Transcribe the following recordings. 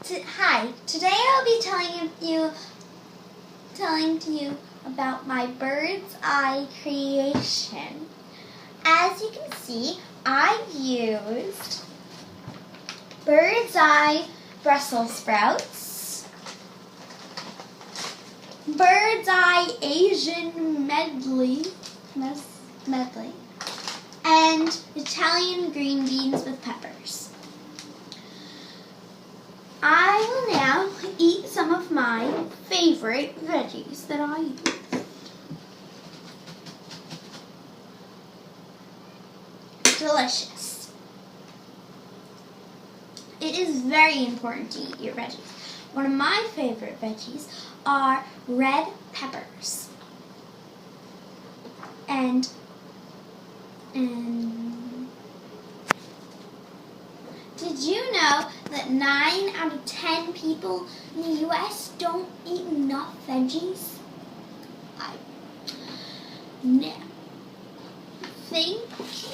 Hi. Today I'll be telling to you about my bird's eye creation. As you can see, I used bird's eye Brussels sprouts, bird's eye Asian medley, and Italian green beans with peppers. I will now eat some of my favorite veggies that I use. Delicious. It is very important to eat your veggies. One of my favorite veggies are red peppers. And did you know that 9 out of 10 people in the U.S. don't eat enough veggies? Thank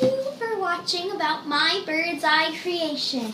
you for watching about my bird's eye creation.